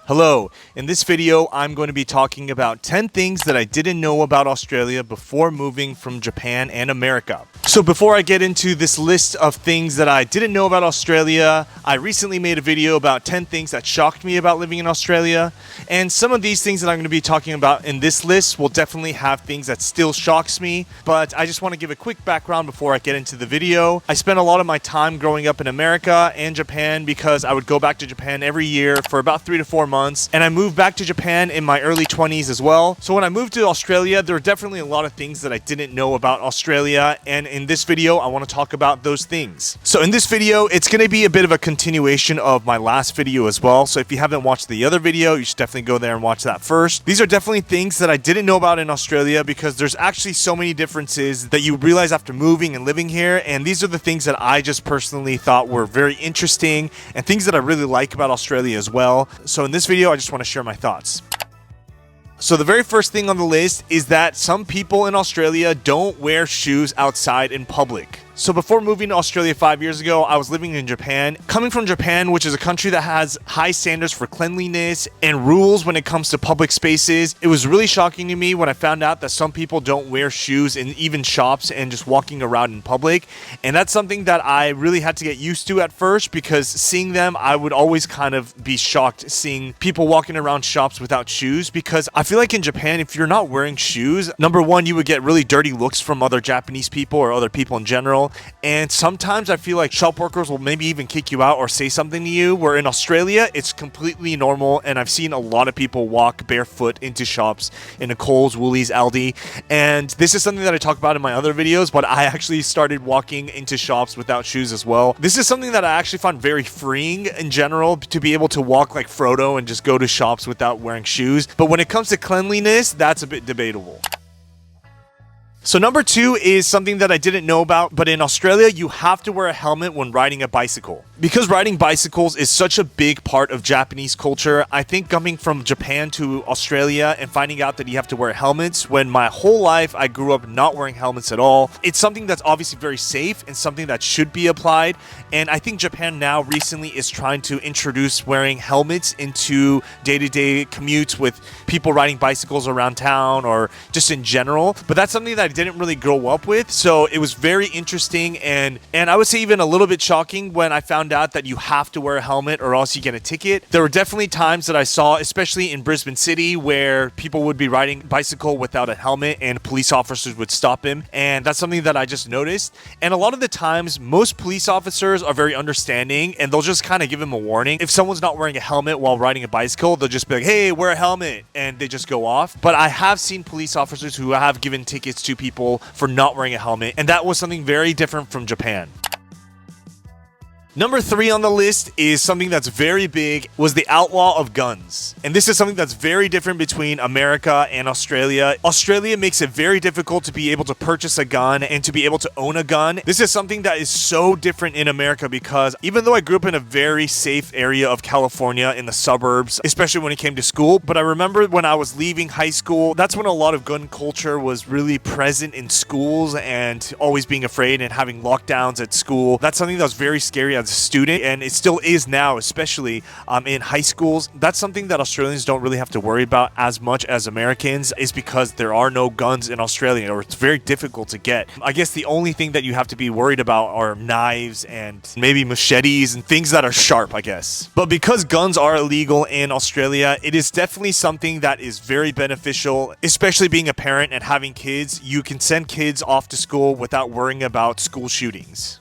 Hello, in this video I'm going to be talking about 10 things that I didn't know about Australia before moving from Japan and America. So before I get into this list of things that I didn't know about Australia, I recently made a video about 10 things that shocked me about living in Australia. And some of these things that I'm going to be talking about in this list will definitely have things that still shocks me, but I just want to give a quick background before I get into the video. I spent a lot of my time growing up in America and Japan because I would go back to Japan every year for about 3 to 4 months. And I moved back to Japan in my early 20s as well. So when I moved to Australia, there were definitely a lot of things that I didn't know about Australia. And in this video, I want to talk about those things. So in this video, it's going to be a bit of a continuation of my last video as well. So if you haven't watched the other video, you should definitely go there and watch that first. These are definitely things that I didn't know about in Australia because there's actually so many differences that you realize after moving and living here. And these are the things that I just personally thought were very interesting and things that I really like about Australia as well. So in this video, I just want to share my thoughts. So the very first thing on the list is that some people in Australia don't wear shoes outside in public. So before moving to Australia 5 years ago, I was living in Japan. Coming from Japan, which is a country that has high standards for cleanliness and rules when it comes to public spaces, it was really shocking to me when I found out that some people don't wear shoes in even shops and just walking around in public. And that's something that I really had to get used to at first because seeing them, I would always kind of be shocked seeing people walking around shops without shoes, because I feel like in Japan, if you're not wearing shoes, number one, you would get really dirty looks from other Japanese people or other people in general. And sometimes I feel like shop workers will maybe even kick you out or say something to you, where in Australia, it's completely normal. And I've seen a lot of people walk barefoot into shops in a Coles, Woolies, Aldi. And this is something that I talk about in my other videos, but I actually started walking into shops without shoes as well. This is something that I actually find very freeing in general, to be able to walk like Frodo and just go to shops without wearing shoes. But when it comes to cleanliness, that's a bit debatable. So number 2 is something that I didn't know about, but in Australia, you have to wear a helmet when riding a bicycle. Because riding bicycles is such a big part of Japanese culture, I think coming from Japan to Australia and finding out that you have to wear helmets when my whole life I grew up not wearing helmets at all, it's something that's obviously very safe and something that should be applied. And I think Japan now recently is trying to introduce wearing helmets into day-to-day commutes with people riding bicycles around town or just in general. But that's something that I didn't really grow up with, so it was very interesting and I would say even a little bit shocking when I found out that you have to wear a helmet or else you get a ticket. There were definitely times that I saw, especially in Brisbane City, where people would be riding a bicycle without a helmet and police officers would stop him, and that's something that I just noticed. And a lot of the times, most police officers are very understanding and they'll just kind of give him a warning. If someone's not wearing a helmet while riding a bicycle, they'll just be like, hey, wear a helmet, and they just go off. But I have seen police officers who have given tickets to people for not wearing a helmet, and that was something very different from Japan. Number 3 on the list is something that's very big, was the outlaw of guns. And this is something that's very different between America and Australia. Australia makes it very difficult to be able to purchase a gun and to be able to own a gun. This is something that is so different in America because even though I grew up in a very safe area of California in the suburbs, especially when it came to school, but I remember when I was leaving high school, that's when a lot of gun culture was really present in schools and always being afraid and having lockdowns at school. That's something that was very scary as a student, and it still is now, especially in high schools. That's something that Australians don't really have to worry about as much as Americans, is because there are no guns in Australia, or it's very difficult to get. I guess the only thing that you have to be worried about are knives and maybe machetes and things that are sharp, I guess. But because guns are illegal in Australia, it is definitely something that is very beneficial, especially being a parent and having kids. You can send kids off to school without worrying about school shootings.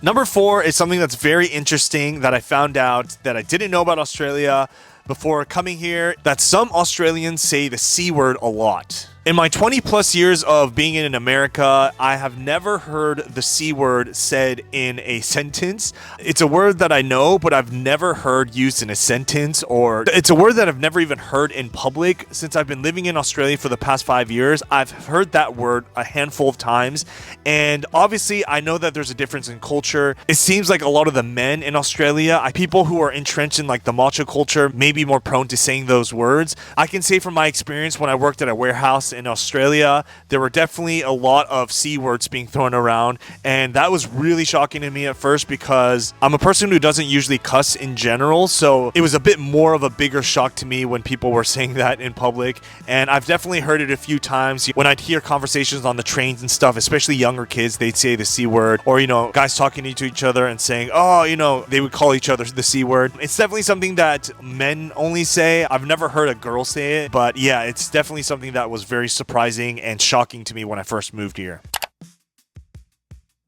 Number 4 is something that's very interesting that I found out that I didn't know about Australia before coming here, that some Australians say the C word a lot. In my 20 plus years of being in America, I have never heard the C word said in a sentence. It's a word that I know, but I've never heard used in a sentence, or it's a word that I've never even heard in public. Since I've been living in Australia for the past 5 years, I've heard that word a handful of times. And obviously, I know that there's a difference in culture. It seems like a lot of the men in Australia, people who are entrenched in like the macho culture, may be more prone to saying those words. I can say from my experience when I worked at a warehouse else in Australia, there were definitely a lot of C words being thrown around, and that was really shocking to me at first because I'm a person who doesn't usually cuss in general, so it was a bit more of a bigger shock to me when people were saying that in public. And I've definitely heard it a few times when I'd hear conversations on the trains and stuff, especially younger kids, they'd say the C word, or guys talking to each other and saying, oh, they would call each other the C word. It's definitely something that men only say. I've never heard a girl say it, but yeah, it's definitely something that was very surprising and shocking to me when I first moved here.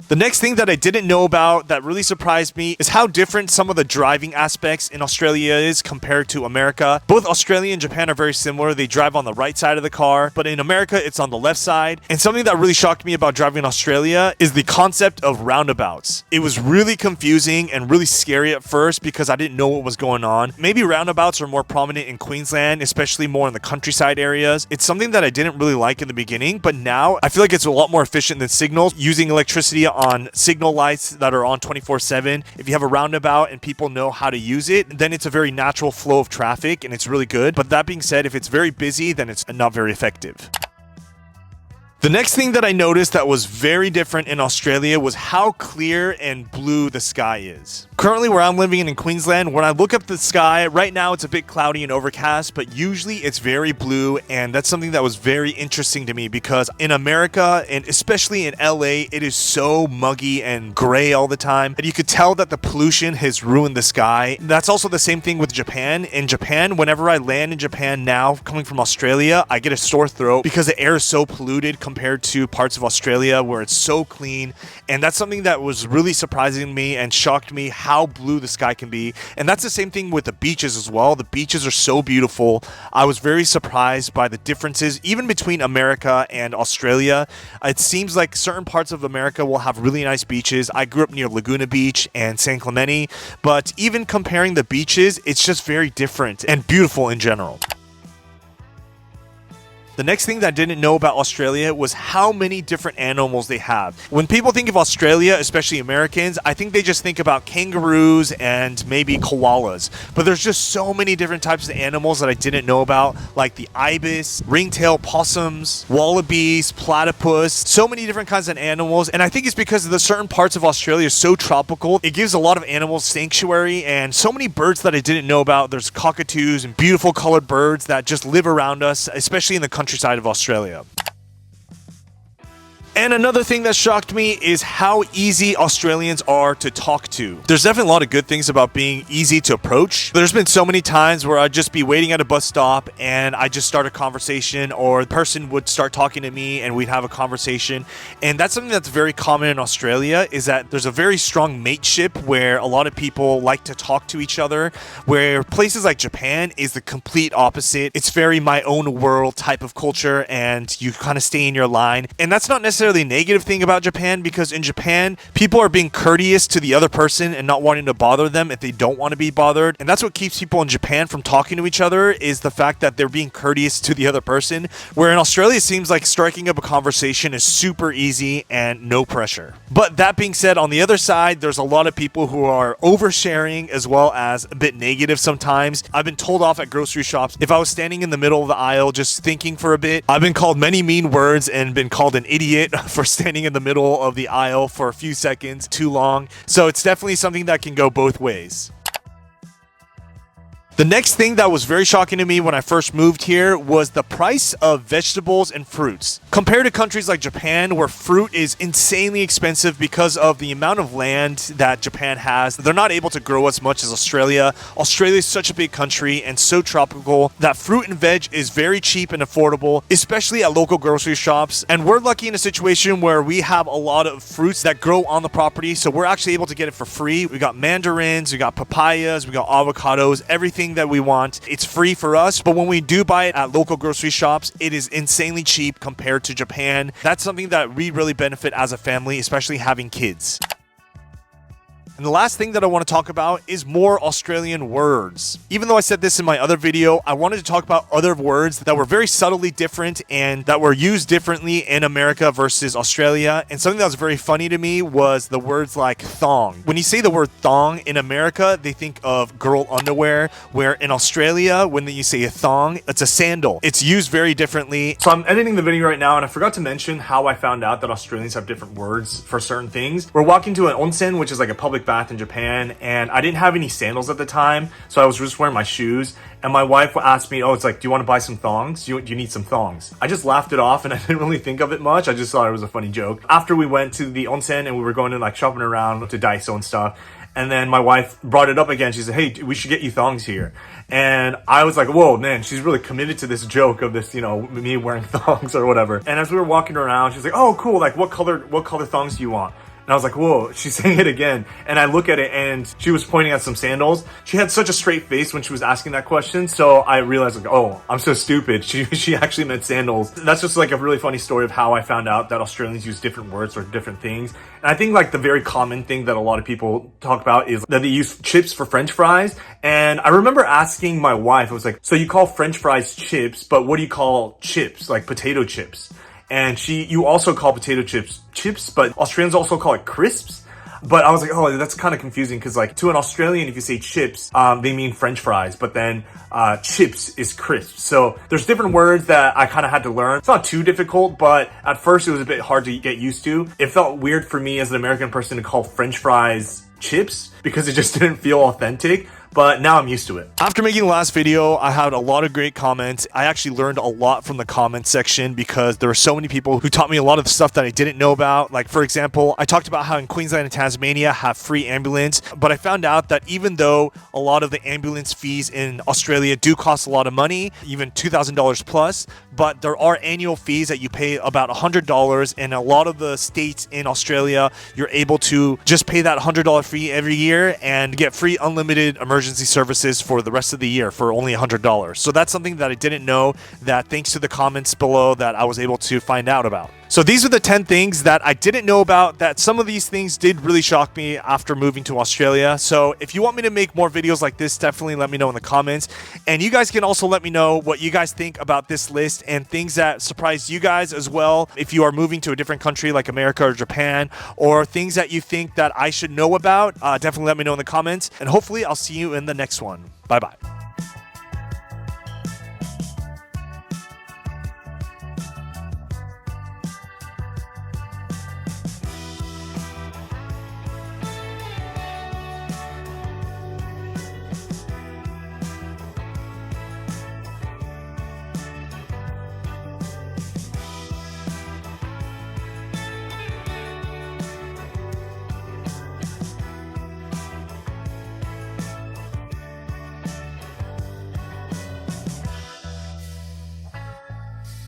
The next thing that I didn't know about that really surprised me is how different some of the driving aspects in Australia is compared to America. Both Australia and Japan are very similar. They drive on the right side of the car, but in America, it's on the left side. And something that really shocked me about driving in Australia is the concept of roundabouts. It was really confusing and really scary at first because I didn't know what was going on. Maybe roundabouts are more prominent in Queensland, especially more in the countryside areas. It's something that I didn't really like in the beginning, but now I feel like it's a lot more efficient than signals. Using electricity on signal lights that are on 24/7. If you have a roundabout and people know how to use it, then it's a very natural flow of traffic and it's really good. But that being said, if it's very busy, then it's not very effective. The next thing that I noticed that was very different in Australia was how clear and blue the sky is. Currently where I'm living in Queensland, when I look up the sky, right now it's a bit cloudy and overcast, but usually it's very blue, and that's something that was very interesting to me because in America, and especially in LA, it is so muggy and gray all the time, and you could tell that the pollution has ruined the sky. That's also the same thing with Japan. In Japan, whenever I land in Japan now, coming from Australia, I get a sore throat because the air is so polluted compared to parts of Australia where it's so clean. And that's something that was really surprising to me and shocked me how blue the sky can be. And that's the same thing with the beaches as well. The beaches are so beautiful. I was very surprised by the differences even between America and Australia. It seems like certain parts of America will have really nice beaches. I grew up near Laguna Beach and San Clemente, but even comparing the beaches, it's just very different and beautiful in general. The next thing that I didn't know about Australia was how many different animals they have. When people think of Australia, especially Americans, I think they just think about kangaroos and maybe koalas. But there's just so many different types of animals that I didn't know about, like the ibis, ringtail possums, wallabies, platypus, so many different kinds of animals. And I think it's because the certain parts of Australia are so tropical. It gives a lot of animals sanctuary and so many birds that I didn't know about. There's cockatoos and beautiful colored birds that just live around us, especially in the countryside of Australia. And another thing that shocked me is how easy Australians are to talk to. There's definitely a lot of good things about being easy to approach. There's been so many times where I'd just be waiting at a bus stop and I just start a conversation, or the person would start talking to me and we'd have a conversation. And that's something that's very common in Australia, is that there's a very strong mateship where a lot of people like to talk to each other, where places like Japan is the complete opposite. It's very my own world type of culture and you kind of stay in your line. And that's not necessarily a negative thing about Japan, because in Japan, people are being courteous to the other person and not wanting to bother them if they don't want to be bothered. And that's what keeps people in Japan from talking to each other, is the fact that they're being courteous to the other person. Where in Australia, it seems like striking up a conversation is super easy and no pressure. But that being said, on the other side, there's a lot of people who are oversharing as well as a bit negative sometimes. I've been told off at grocery shops if I was standing in the middle of the aisle just thinking for a bit. I've been called many mean words and been called an idiot for standing in the middle of the aisle for a few seconds too long. So it's definitely something that can go both ways. The next thing that was very shocking to me when I first moved here was the price of vegetables and fruits. Compared to countries like Japan, where fruit is insanely expensive because of the amount of land that Japan has, they're not able to grow as much as Australia. Australia is such a big country and so tropical that fruit and veg is very cheap and affordable, especially at local grocery shops. And we're lucky in a situation where we have a lot of fruits that grow on the property, so we're actually able to get it for free. We got mandarins, we got papayas, we got avocados, everything that we want. It's free for us, but when we do buy it at local grocery shops, it is insanely cheap compared to Japan. That's something that we really benefit as a family, especially having kids. And the last thing that I want to talk about is more Australian words. Even though I said this in my other video, I wanted to talk about other words that were very subtly different and that were used differently in America versus Australia. And something that was very funny to me was the words like thong. When you say the word thong in America, they think of girl underwear, where in Australia, when you say a thong, it's a sandal. It's used very differently. So I'm editing the video right now, and I forgot to mention how I found out that Australians have different words for certain things. We're walking to an onsen, which is like a public bath in Japan, and I didn't have any sandals at the time, so I was just wearing my shoes. And my wife asked me, oh, it's like, do you want to buy some thongs? Do you need some thongs? I just laughed it off, and I didn't really think of it much. I just thought it was a funny joke. After we went to the onsen and we were going to like shopping around to Daiso and stuff, and then my wife brought it up again. She said, hey, we should get you thongs here. And I was like, whoa, man, she's really committed to this joke of this, you know, me wearing thongs or whatever. And as we were walking around, she's like, oh, cool. Like, what color thongs do you want? And I was like, whoa, she's saying it again. And I look at it and she was pointing at some sandals. She had such a straight face when she was asking that question. So I realized like, oh, I'm so stupid. She actually meant sandals. That's just like a really funny story of how I found out that Australians use different words for different things. And I think like the very common thing that a lot of people talk about is that they use chips for French fries. And I remember asking my wife, I was like, so you call French fries chips, but what do you call chips? Like potato chips? And you also call potato chips, but Australians also call it crisps. But I was like, oh, that's kind of confusing because like to an Australian, if you say chips, they mean French fries, but then chips is crisps. So there's different words that I kind of had to learn. It's not too difficult, but at first it was a bit hard to get used to. It felt weird for me as an American person to call French fries chips because it just didn't feel authentic. But now I'm used to it. After making the last video, I had a lot of great comments. I actually learned a lot from the comment section because there were so many people who taught me a lot of the stuff that I didn't know about. Like, for example, I talked about how in Queensland and Tasmania have free ambulance, but I found out that even though a lot of the ambulance fees in Australia do cost a lot of money, even $2,000 plus, but there are annual fees that you pay about $100. And a lot of the states in Australia, you're able to just pay that $100 fee every year and get free unlimited emergency services for the rest of the year for only $100. So that's something that I didn't know, that thanks to the comments below that I was able to find out about. So these are the 10 things that I didn't know about, that some of these things did really shock me after moving to Australia. So if you want me to make more videos like this, definitely let me know in the comments. And you guys can also let me know what you guys think about this list and things that surprised you guys as well. If you are moving to a different country like America or Japan, or things that you think that I should know about, definitely let me know in the comments. And hopefully I'll see you in the next one. Bye-bye.